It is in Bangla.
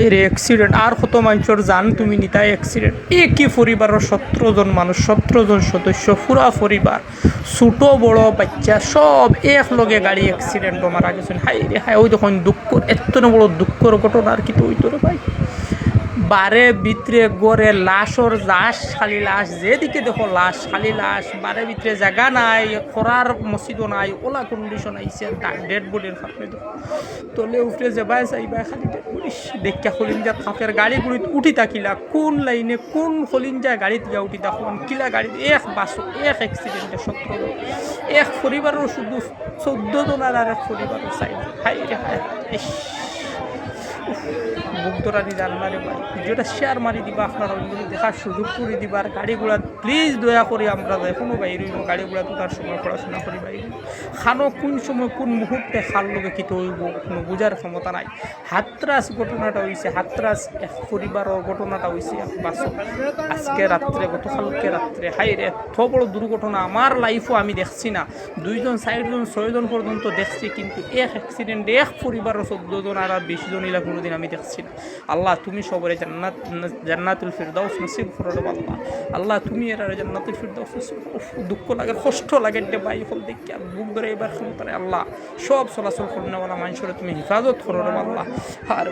এর অ্যাক্সিডেন্ট আর কত মানুষের জান তুমি নিতাই অ্যাক্সিডেন্ট একই পরিবারের 17 জন মানুষ 17 জন সদস্য পুরা পরিবার ছোট বড় বাচ্চা সব একলগে গাড়ি অ্যাক্সিডেন্ট মারা গেছেন। হাই রে হাই, ওই দেখুন দুঃখ, এত বড় দুঃখর ঘটনা আর কি তো ওই তোর ভাই বারে ভিতরে গড়ে লাশর লাশ, খালি লাশ, যেদিকে দেখো লাশ, খালি লাশ, বারে ভিতরে জায়গা নাই, করার মসজিদও নাই, ওলা কন্ডিশন আইসে ডেড বডির ফাঁকলে তলে উঠে যাবাই চাইবা খালি ডেড বডি দেখা হলিঞ্জা থাকের গাড়ি গুড়িত উঠি থাকিলা কোন লাইনে কোন হলিঞ্জায় গাড়িত গিয়া উঠি তখন কিলা গাড়ি এক বাস এক অ্যাক্সিডেন্টে 17 জন, এক পরিবারের শুধু 14 জনের আর এক পরিবারের সাইড। হাই রে হাই, বুক ধরানি জানলারে ভাই, ভিডিওটা শেয়ার মারি দিবা, আপনারা অন্যকে দেখার সুযোগ করে দিবা। আর গাড়িগুলা প্লিজ দয়া করে আমরা এখনো বাইরে গাড়িগুলা তোলার সময় পড়াশোনা করি বাইরে খানো কোন সময় কোন মুহূর্তে খাল লোকে কী হইব কোনো বোঝার ক্ষমতা নাই। হাতরাস ঘটনাটা হয়েছে, হাতরাস এক পরিবারের ঘটনাটা হয়েছে এক বাসক আজকে রাত্রে, গতকালকে রাত্রে। হাই রে, এত বড় দুর্ঘটনা আমার লাইফও আমি দেখছি না, 2 জন 4 জন 6 জন পর্যন্ত দেখছি, কিন্তু এক অ্যাক্সিডেন্টে এক পরিবারের 14 জন আর 20 জন ইলা কোনোদিন আমি দেখছি না। আল্লাহ তুমি সবরে জান্নাতুল ফিরদাউস নসিব করো আল্লাহ। আল্লাহ তুমি এর জান্নাতুল ফিরদাউস নসিব করো। দুঃখ লাগে, কষ্ট লাগে রে ভাই, হল দেখি বুক ধরে এবার ক্ষমতা আল্লাহ সব চলাচল করনেওয়ালা মানুষের তুমি হেফাজত করো আল্লাহ। আর